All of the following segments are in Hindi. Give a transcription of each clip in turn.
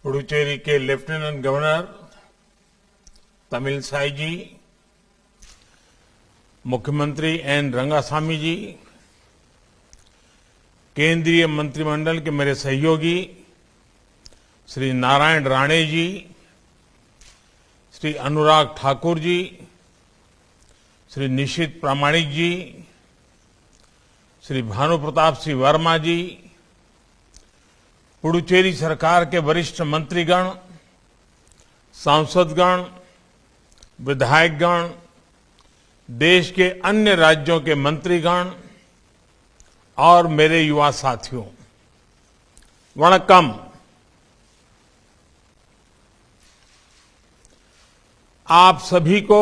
पुडुचेरी के लेफ्टिनेंट गवर्नर तमिलसाई जी, मुख्यमंत्री एन रंगासामी जी, केंद्रीय मंत्रिमंडल के मेरे सहयोगी श्री नारायण राणे जी, श्री अनुराग ठाकुर जी, श्री निशित प्रामाणिक जी, श्री भानु प्रताप सिंह वर्मा जी, पुडुचेरी सरकार के वरिष्ठ मंत्रीगण, सांसदगण, विधायकगण, देश के अन्य राज्यों के मंत्रीगण और मेरे युवा साथियों, वणक्कम। आप सभी को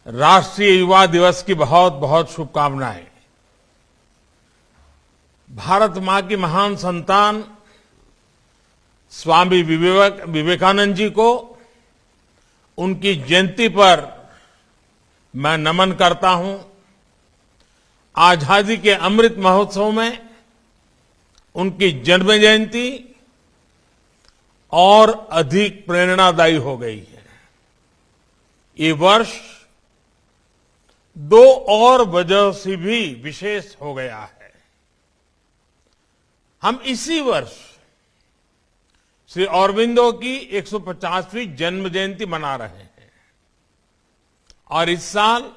राष्ट्रीय युवा दिवस की बहुत बहुत शुभकामनाएं। भारत मां की महान संतान स्वामी विवेकानंद जी को उनकी जयंती पर मैं नमन करता हूं। आजादी के अमृत महोत्सव में उनकी जन्म जयंती और अधिक प्रेरणादायी हो गई है। ये वर्ष दो और वजह से भी विशेष हो गया है। हम इसी वर्ष श्री अरबिंदो की 150वीं जन्म जयंती मना रहे हैं और इस साल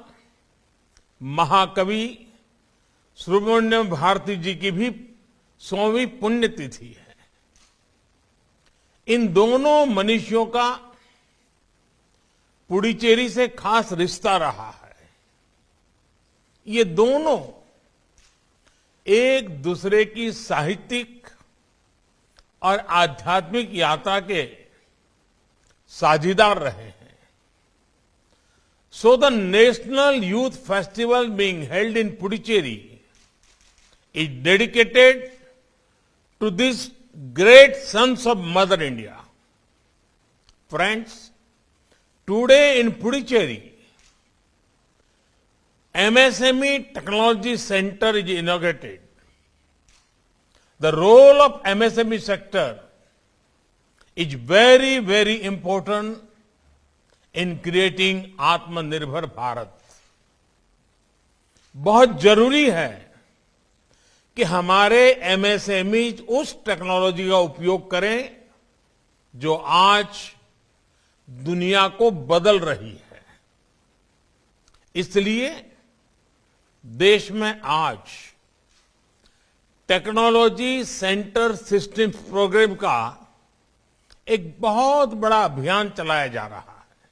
महाकवि सुब्रमण्यम भारती जी की भी 100वीं पुण्यतिथि है। इन दोनों मनीषियों का पुडुचेरी से खास रिश्ता रहा है। ये दोनों एक दूसरे की साहित्यिक और आध्यात्मिक यात्रा के साझीदार रहे हैं। So the national youth festival being held in Puducherry is dedicated to this great sons of Mother India. Friends, today in Puducherry, MSME Technology Center is inaugurated. The role of MSME sector is very, very important in creating Atmanirbhar Bharat. बहुत जरूरी है कि हमारे एमएसएमई उस टेक्नोलॉजी का उपयोग करें जो आज दुनिया को बदल रही है। इसलिए देश में आज टेक्नोलॉजी सेंटर सिस्टम प्रोग्राम का एक बहुत बड़ा अभियान चलाया जा रहा है।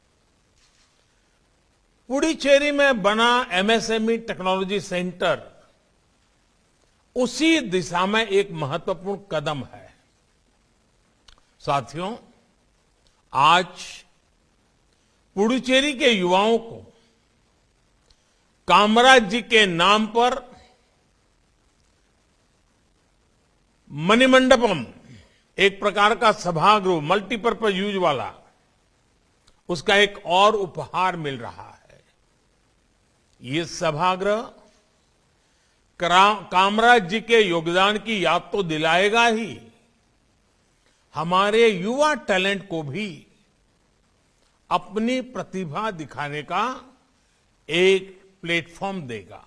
पुडुचेरी में बना एमएसएमई टेक्नोलॉजी सेंटर उसी दिशा में एक महत्वपूर्ण कदम है। साथियों, आज पुडुचेरी के युवाओं को कामराज जी के नाम पर मणिमंडपम, एक प्रकार का सभागृह, मल्टीपर्पज यूज वाला, उसका एक और उपहार मिल रहा है। ये सभागृह कामराज जी के योगदान की याद तो दिलाएगा ही, हमारे युवा टैलेंट को भी अपनी प्रतिभा दिखाने का एक प्लेटफॉर्म देगा।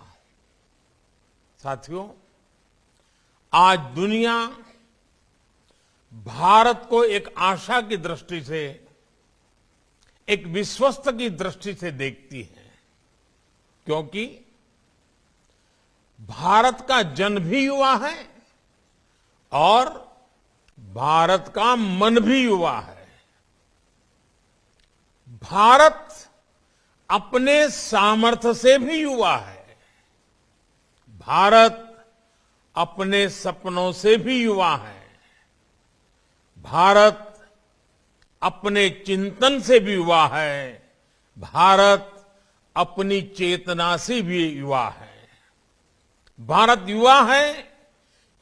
साथियों, आज दुनिया भारत को एक आशा की दृष्टि से, एक विश्वस्त की दृष्टि से देखती है, क्योंकि भारत का जन भी युवा है और भारत का मन भी युवा है। भारत अपने सामर्थ्य से भी युवा है। भारत अपने सपनों से भी युवा है। भारत अपने चिंतन से भी युवा है। भारत अपनी चेतना से भी युवा है। भारत युवा है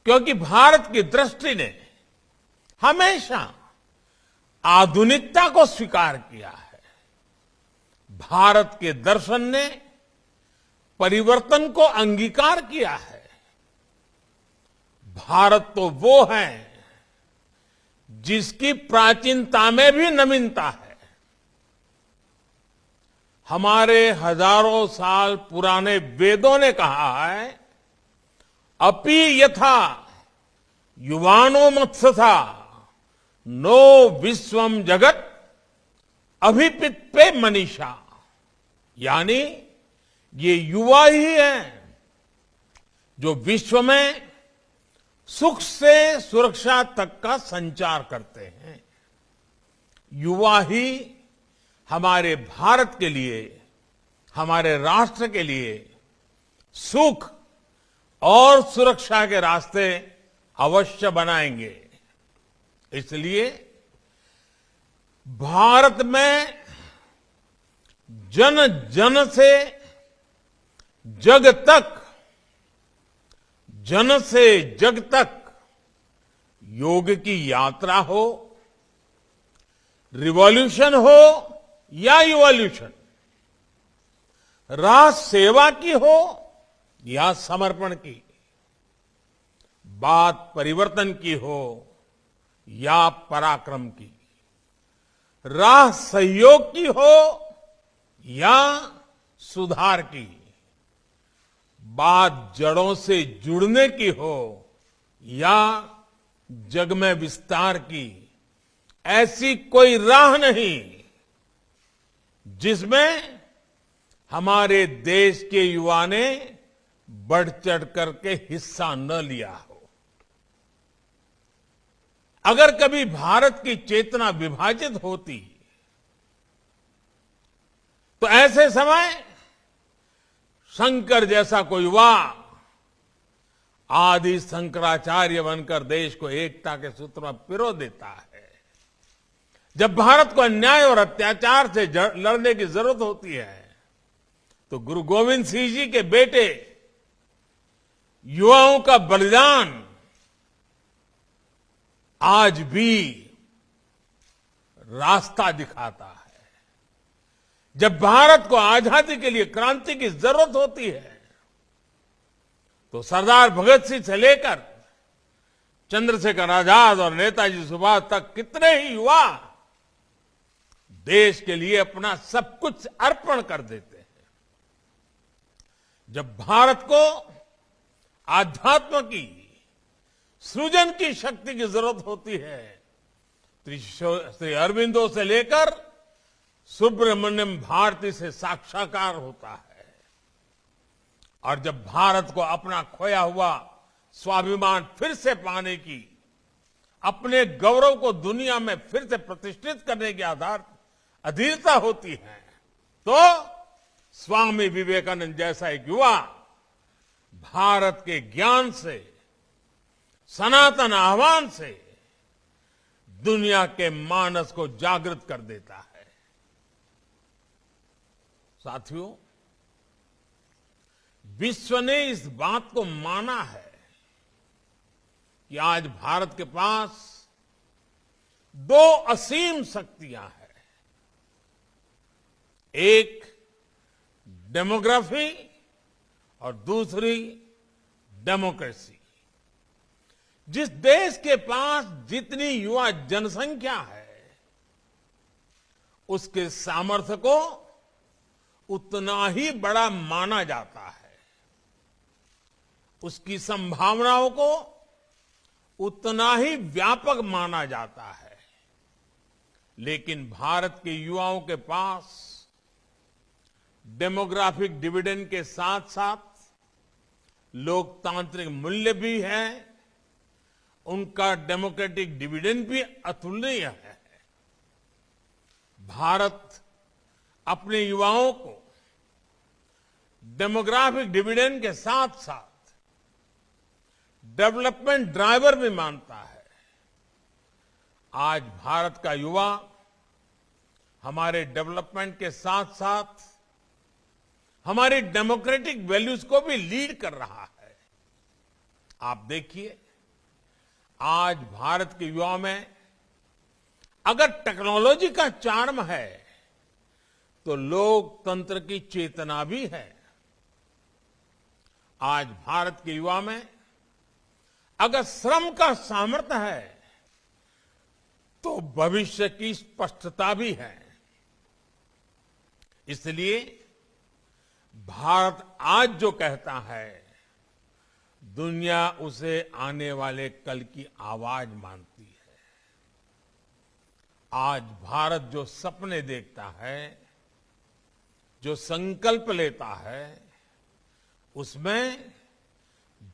क्योंकि भारत की दृष्टि ने हमेशा आधुनिकता को स्वीकार किया है। भारत के दर्शन ने परिवर्तन को अंगीकार किया है। भारत तो वो है जिसकी प्राचीनता में भी नवीनता है। हमारे हजारों साल पुराने वेदों ने कहा है, अपि यथा युवानो मत्सथा नो विश्वम जगत अभिपित्पे मनीषा। यानी ये युवा ही है जो विश्व में सुख से सुरक्षा तक का संचार करते हैं। युवा ही हमारे भारत के लिए, हमारे राष्ट्र के लिए सुख और सुरक्षा के रास्ते अवश्य बनाएंगे। इसलिए भारत में जन जन से जग तक, जन से जग तक योग की यात्रा हो, रिवॉल्यूशन हो या इवोल्यूशन, राष्ट्र सेवा की हो या समर्पण की, बात परिवर्तन की हो या पराक्रम की, राह सहयोग की हो या सुधार की, बात जड़ों से जुड़ने की हो या जग में विस्तार की, ऐसी कोई राह नहीं जिसमें हमारे देश के युवा ने बढ़ चढ़ करके हिस्सा न लिया हो। अगर कभी भारत की चेतना विभाजित होती तो ऐसे समय शंकर जैसा कोई युवा आदि शंकराचार्य बनकर देश को एकता के सूत्र में पिरो देता है। जब भारत को अन्याय और अत्याचार से लड़ने की जरूरत होती है तो गुरु गोविंद सिंह जी के बेटे युवाओं का बलिदान आज भी रास्ता दिखाता है। जब भारत को आजादी के लिए क्रांति की जरूरत होती है तो सरदार भगत सिंह से लेकर चंद्रशेखर आजाद और नेताजी सुभाष तक कितने ही युवा देश के लिए अपना सब कुछ अर्पण कर देते हैं। जब भारत को आध्यात्म की, सृजन की शक्ति की जरूरत होती है तो श्री अरविंदो से लेकर सुब्रमण्यम भारती से साक्षात्कार होता है। और जब भारत को अपना खोया हुआ स्वाभिमान फिर से पाने की, अपने गौरव को दुनिया में फिर से प्रतिष्ठित करने के आधार अधीरता होती है तो स्वामी विवेकानंद जैसा एक युवा भारत के ज्ञान से, सनातन आह्वान से दुनिया के मानस को जागृत कर देता है। साथियों, विश्व ने इस बात को माना है कि आज भारत के पास दो असीम शक्तियां हैं, एक डेमोग्राफी और दूसरी डेमोक्रेसी। जिस देश के पास जितनी युवा जनसंख्या है उसके सामर्थ्य को उतना ही बड़ा माना जाता है, उसकी संभावनाओं को उतना ही व्यापक माना जाता है। लेकिन भारत के युवाओं के पास डेमोग्राफिक डिविडेंड के साथ साथ लोकतांत्रिक मूल्य भी है, उनका डेमोक्रेटिक डिविडेंड भी अतुलनीय है। भारत अपने युवाओं को डेमोग्राफिक डिविडेंड के साथ साथ डेवलपमेंट ड्राइवर भी मानता है। आज भारत का युवा हमारे डेवलपमेंट के साथ साथ हमारी डेमोक्रेटिक वैल्यूज को भी लीड कर रहा है। आप देखिए, आज भारत के युवाओं में अगर टेक्नोलॉजी का चार्म है तो लोकतंत्र की चेतना भी है। आज भारत के युवा में अगर श्रम का सामर्थ्य है तो भविष्य की स्पष्टता भी है। इसलिए भारत आज जो कहता है, दुनिया उसे आने वाले कल की आवाज मानती है। आज भारत जो सपने देखता है, जो संकल्प लेता है, उसमें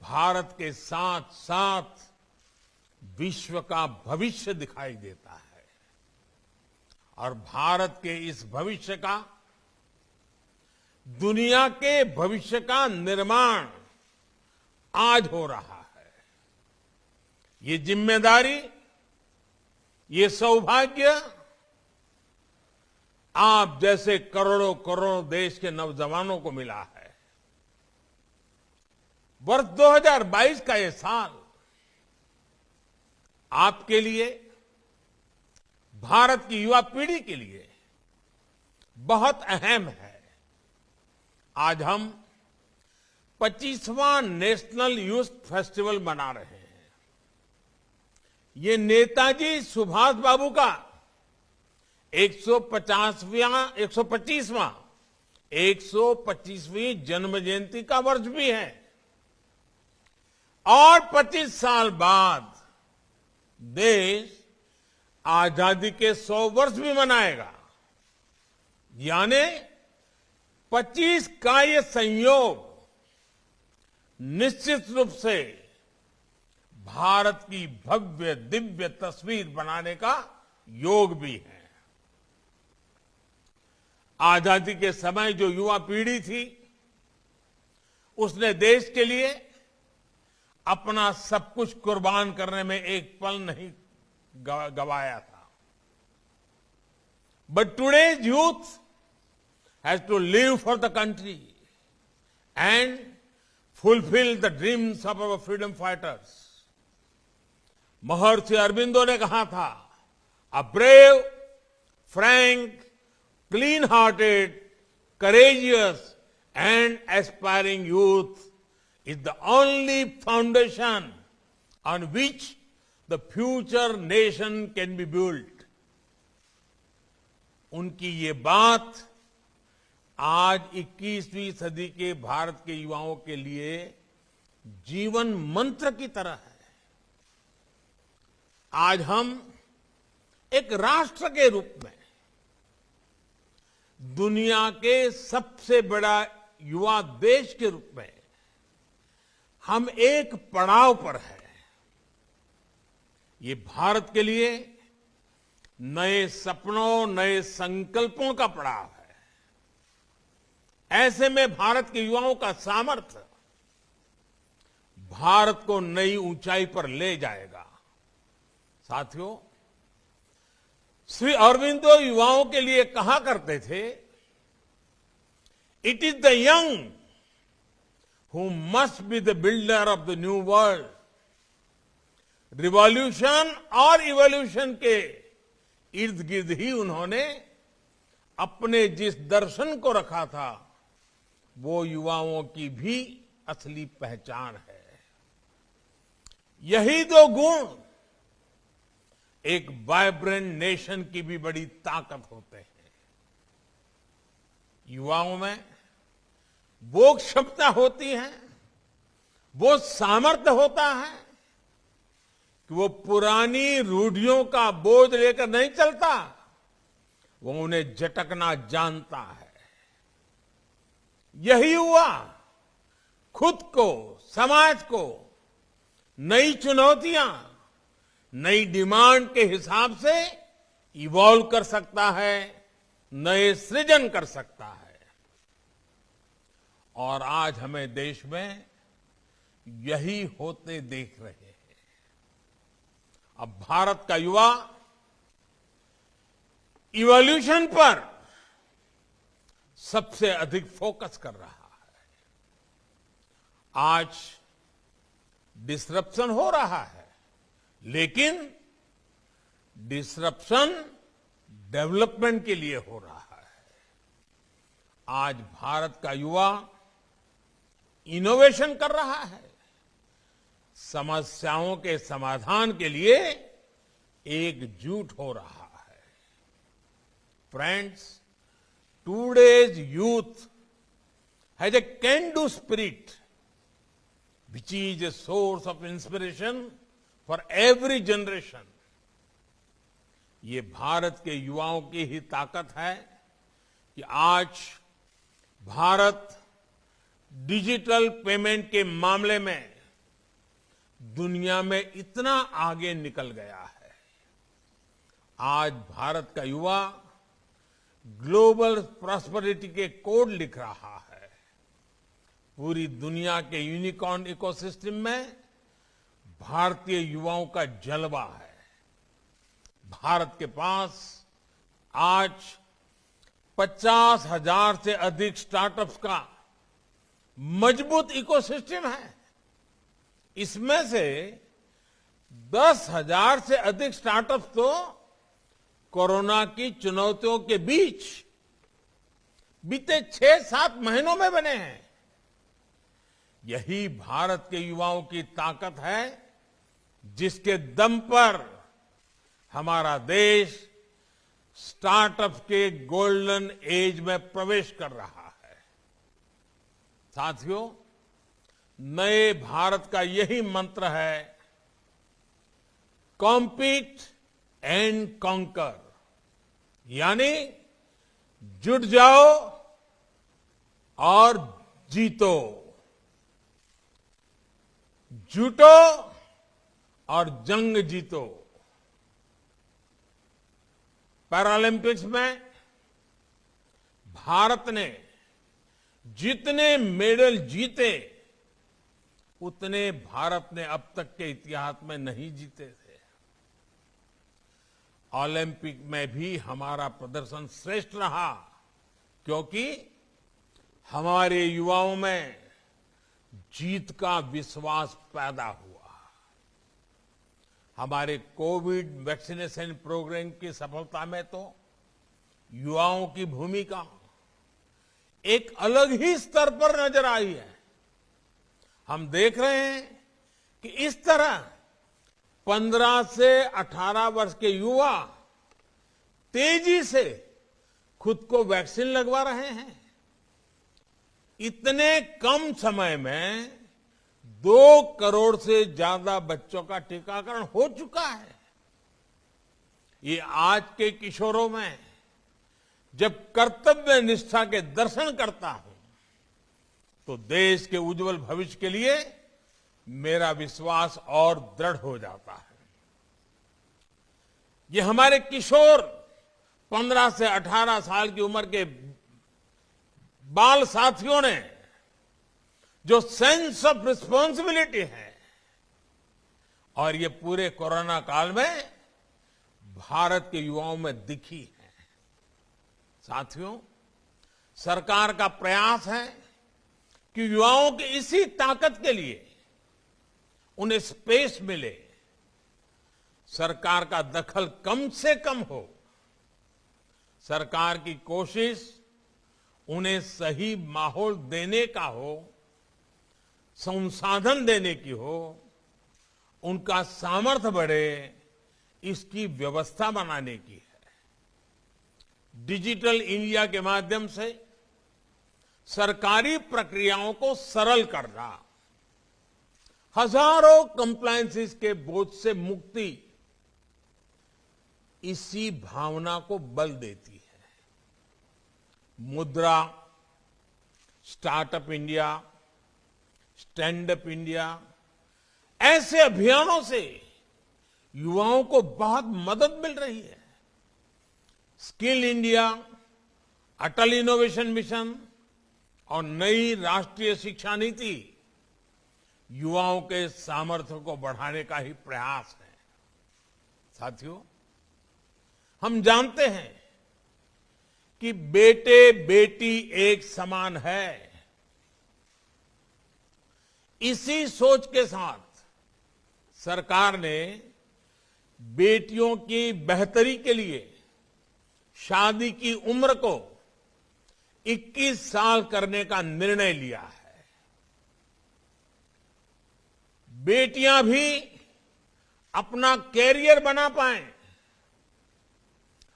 भारत के साथ साथ विश्व का भविष्य दिखाई देता है। और भारत के इस भविष्य का, दुनिया के भविष्य का निर्माण आज हो रहा है। ये जिम्मेदारी, ये सौभाग्य आप जैसे करोड़ों करोड़ों देश के नौजवानों को मिला है। वर्ष 2022 का ये साल आपके लिए, भारत की युवा पीढ़ी के लिए बहुत अहम है। आज हम 25वां नेशनल यूथ फेस्टिवल मना रहे हैं। ये नेताजी सुभाष बाबू का 125वीं जन्म जयंती का वर्ष भी है। और 25 साल बाद देश आजादी के 100 वर्ष भी मनाएगा। यानी 25 का ये संयोग निश्चित रूप से भारत की भव्य दिव्य तस्वीर बनाने का योग भी है। आजादी के समय जो युवा पीढ़ी थी, उसने देश के लिए अपना सब कुछ कुर्बान करने में एक पल नहीं गवाया था। But today's youth has to live for the country and fulfil the dreams of our freedom fighters. Maharshi Aurobindo ने कहा था, a brave, frank, clean hearted, courageous and aspiring youth is the only foundation on which the future nation can be built. उनकी ये बात आज 21वीं सदी के भारत के युवाओं के लिए जीवन मंत्र की तरह है। आज हम एक राष्ट्र के रूप में दुनिया के सबसे बड़ा युवा देश के रूप में हम एक पड़ाव पर हैं। ये भारत के लिए नए सपनों, नए संकल्पों का पड़ाव है। ऐसे में भारत के युवाओं का सामर्थ्य भारत को नई ऊंचाई पर ले जाएगा। साथियों, श्री अरबिंदो युवाओं के लिए कहा करते थे, it is the young who must be the builder of the new world. Revolution और इवोल्यूशन के इर्द गिर्द ही उन्होंने अपने जिस दर्शन को रखा था, वो युवाओं की भी असली पहचान है। यही दो गुण एक वाइब्रेंट नेशन की भी बड़ी ताकत होते हैं। युवाओं में वो क्षमता होती है, वो सामर्थ्य होता है कि वो पुरानी रूढ़ियों का बोझ लेकर नहीं चलता, वो उन्हें झटकना जानता है। यही युवा खुद को, समाज को नई चुनौतियां, नई डिमांड के हिसाब से इवॉल्व कर सकता है, नए सृजन कर सकता है। और आज हमें देश में यही होते देख रहे हैं। अब भारत का युवा इवोल्यूशन पर सबसे अधिक फोकस कर रहा है। आज डिसरप्शन हो रहा है, लेकिन डिसरप्शन डेवलपमेंट के लिए हो रहा है। आज भारत का युवा इनोवेशन कर रहा है, समस्याओं के समाधान के लिए एकजुट हो रहा है। Friends, today's youth has a can-do spirit, which is a source of inspiration for every generation. ये भारत के युवाओं की ही ताकत है कि आज भारत डिजिटल पेमेंट के मामले में दुनिया में इतना आगे निकल गया है। आज भारत का युवा ग्लोबल प्रॉस्पेरिटी के कोड लिख रहा है। पूरी दुनिया के यूनिकॉर्न इकोसिस्टम में भारतीय युवाओं का जलवा है। भारत के पास आज 50,000 से अधिक स्टार्टअप्स का मजबूत इकोसिस्टम है। इसमें से 10,000 से अधिक स्टार्टअप्स तो कोरोना की चुनौतियों के बीच बीते 6-7 महीनों में बने हैं। यही भारत के युवाओं की ताकत है, जिसके दम पर हमारा देश स्टार्टअप के गोल्डन एज में प्रवेश कर रहा है। साथियों, नए भारत का यही मंत्र है, कॉम्पीट एंड कॉन्कर, यानी जुट जाओ और जीतो, जुटो और जंग जीतो। पैरालंपिक्स में भारत ने जितने मेडल जीते उतने भारत ने अब तक के इतिहास में नहीं जीते थे। ओलंपिक में भी हमारा प्रदर्शन श्रेष्ठ रहा, क्योंकि हमारे युवाओं में जीत का विश्वास पैदा हुआ। हमारे कोविड वैक्सीनेशन प्रोग्राम की सफलता में तो युवाओं की भूमिका एक अलग ही स्तर पर नजर आई है। हम देख रहे हैं कि इस तरह 15 से 18 वर्ष के युवा तेजी से खुद को वैक्सीन लगवा रहे हैं। इतने कम समय में 2 करोड़ से ज्यादा बच्चों का टीकाकरण हो चुका है। ये आज के किशोरों में जब कर्तव्य निष्ठा के दर्शन करता हूं तो देश के उज्जवल भविष्य के लिए मेरा विश्वास और दृढ़ हो जाता है। ये हमारे किशोर 15 से 18 साल की उम्र के बाल साथियों ने जो सेंस ऑफ रिस्पॉन्सिबिलिटी है, और ये पूरे कोरोना काल में भारत के युवाओं में दिखी है। साथियों, सरकार का प्रयास है कि युवाओं की इसी ताकत के लिए उन्हें स्पेस मिले, सरकार का दखल कम से कम हो। सरकार की कोशिश उन्हें सही माहौल देने का हो, संसाधन देने की हो, उनका सामर्थ्य बढ़े, इसकी व्यवस्था बनाने की है। डिजिटल इंडिया के माध्यम से सरकारी प्रक्रियाओं को सरल करना, हजारों कंप्लायंसेस के बोझ से मुक्ति, इसी भावना को बल देती है। मुद्रा, startup India, stand up India, ऐसे अभियानों से युवाओं को बहुत मदद मिल रही है। स्किल इंडिया, अटल इनोवेशन मिशन और नई राष्ट्रीय शिक्षा नीति युवाओं के सामर्थ्य को बढ़ाने का ही प्रयास है। साथियों, हम जानते हैं कि बेटे बेटी एक समान है। इसी सोच के साथ सरकार ने बेटियों की बेहतरी के लिए शादी की उम्र को 21 साल करने का निर्णय लिया है। बेटियां भी अपना कैरियर बना पाएं,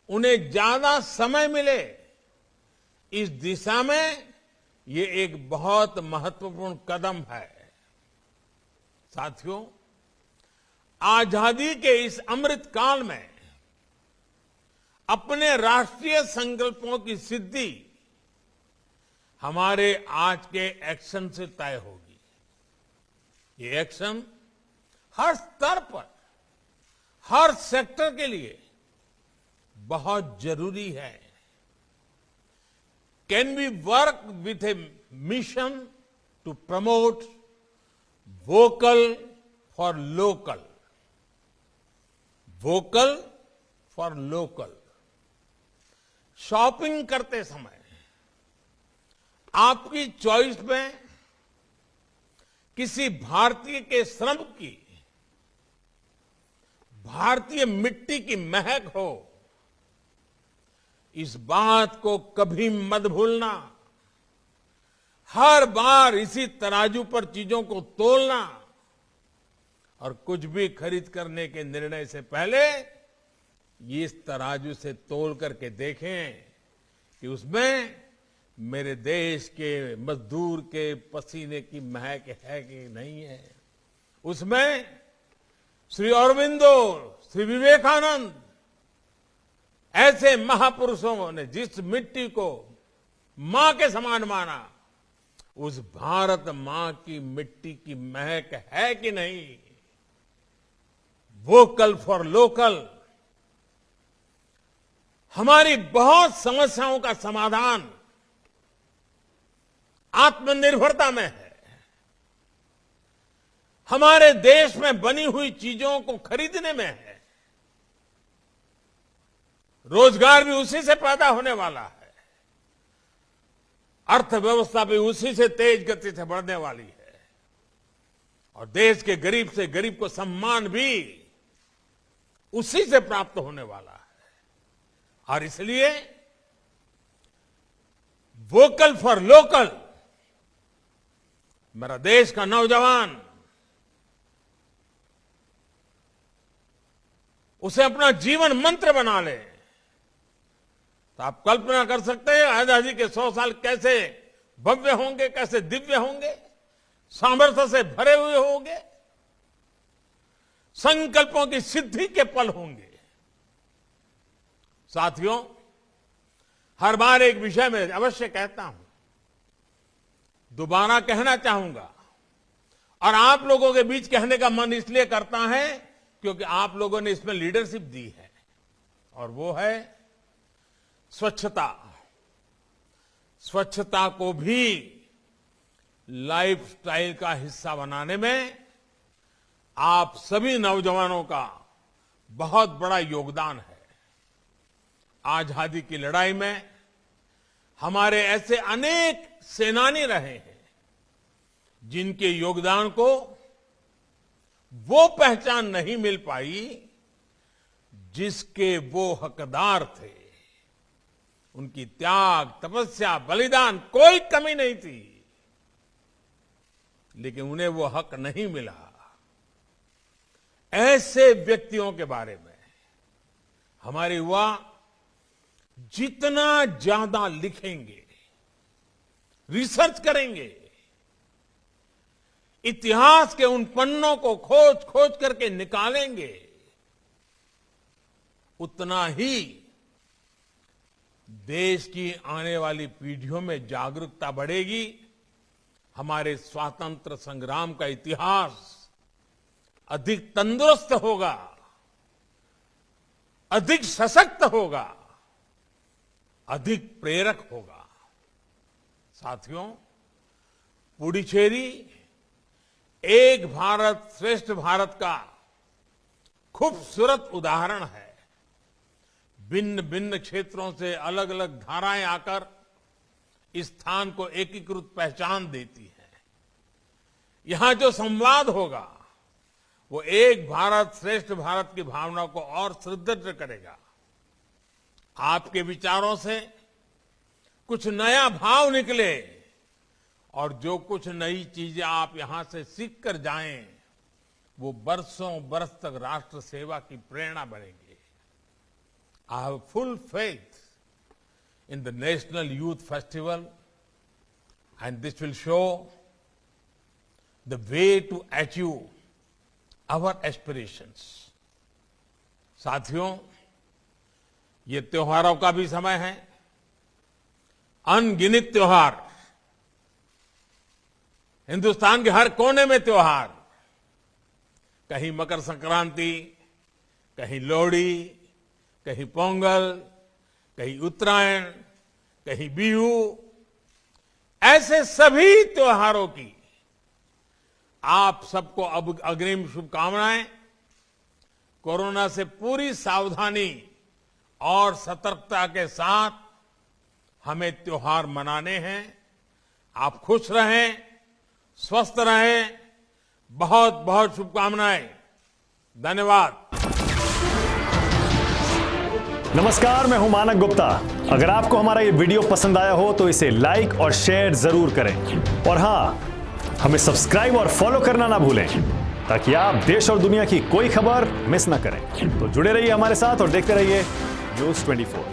उन्हें ज्यादा समय मिले, इस दिशा में ये एक बहुत महत्वपूर्ण कदम है। साथियों, आजादी के इस अमृत काल में अपने राष्ट्रीय संकल्पों की सिद्धि हमारे आज के एक्शन से तय होगी। ये एक्शन हर स्तर पर, हर सेक्टर के लिए बहुत जरूरी है। Can we work with a mission to promote vocal for local? Vocal for local. Shopping करते समय आपकी चॉइस में किसी भारतीय के श्रम की, भारतीय मिट्टी की महक हो, इस बात को कभी मत भूलना। हर बार इसी तराजू पर चीजों को तोलना और कुछ भी खरीद करने के निर्णय से पहले इस तराजू से तोल करके देखें कि उसमें मेरे देश के मजदूर के पसीने की महक है कि नहीं है। उसमें श्री अरविंदो, श्री विवेकानंद ऐसे महापुरुषों ने जिस मिट्टी को मां के समान माना, उस भारत मां की मिट्टी की महक है कि नहीं? वोकल फॉर लोकल हमारी बहुत समस्याओं का समाधान आत्मनिर्भरता में है। हमारे देश में बनी हुई चीजों को खरीदने में है। रोजगार भी उसी से पैदा होने वाला है। अर्थव्यवस्था भी उसी से तेज गति से बढ़ने वाली है। और देश के गरीब से गरीब को सम्मान भी उसी से प्राप्त होने वाला है। और इसलिए वोकल फॉर लोकल मेरा देश का नौजवान उसे अपना जीवन मंत्र बना ले, तो आप कल्पना कर सकते हैं आजादी के 100 साल कैसे भव्य होंगे, कैसे दिव्य होंगे, सामर्थ्य से भरे हुए होंगे, संकल्पों की सिद्धि के पल होंगे। साथियों, हर बार एक विषय में अवश्य कहता हूं, दोबारा कहना चाहूंगा, और आप लोगों के बीच कहने का मन इसलिए करता है क्योंकि आप लोगों ने इसमें लीडरशिप दी है, और वो है स्वच्छता। स्वच्छता को भी लाइफस्टाइल का हिस्सा बनाने में आप सभी नौजवानों का बहुत बड़ा योगदान है। आजादी की लड़ाई में हमारे ऐसे अनेक सेनानी रहे हैं जिनके योगदान को वो पहचान नहीं मिल पाई जिसके वो हकदार थे। उनकी त्याग, तपस्या, बलिदान कोई कमी नहीं थी, लेकिन उन्हें वो हक नहीं मिला। ऐसे व्यक्तियों के बारे में हमारे युवा जितना ज्यादा लिखेंगे, रिसर्च करेंगे, इतिहास के उन पन्नों को खोज खोज करके निकालेंगे, उतना ही देश की आने वाली पीढ़ियों में जागरूकता बढ़ेगी। हमारे स्वातंत्र संग्राम का इतिहास अधिक तंदुरुस्त होगा, अधिक सशक्त होगा, अधिक प्रेरक होगा। साथियों, पुडुचेरी एक भारत श्रेष्ठ भारत का खूबसूरत उदाहरण है। भिन्न भिन्न क्षेत्रों से अलग अलग धाराएं आकर इस स्थान को एकीकृत पहचान देती है। यहां जो संवाद होगा वो एक भारत श्रेष्ठ भारत की भावना को और सुदृढ़ करेगा। आपके विचारों से कुछ नया भाव निकले और जो कुछ नई चीजें आप यहां से सीख कर जाएं, वो बरसों बरस तक राष्ट्र सेवा की प्रेरणा बनेंगे। I have full faith in the National Youth Festival, and this will show the way to achieve our aspirations. साथियों, ये त्योहारों का भी समय है। अनगिनत त्योहार, हिंदुस्तान के हर कोने में त्योहार, कहीं मकर संक्रांति, कहीं लोहड़ी, कहीं पोंगल, कहीं उत्तरायण, कहीं बिहू, ऐसे सभी त्योहारों की आप सबको अब अग्रिम शुभकामनाएं। कोरोना से पूरी सावधानी और सतर्कता के साथ हमें त्योहार मनाने हैं। आप खुश रहें, स्वस्थ रहें। बहुत बहुत शुभकामनाएं। धन्यवाद। नमस्कार, मैं हूं मानक गुप्ता। अगर आपको हमारा ये वीडियो पसंद आया हो तो इसे लाइक और शेयर जरूर करें, और हां, हमें सब्सक्राइब और फॉलो करना ना भूलें ताकि आप देश और दुनिया की कोई खबर मिस ना करें। तो जुड़े रहिए हमारे साथ और देखते रहिए न्यूज़ 24।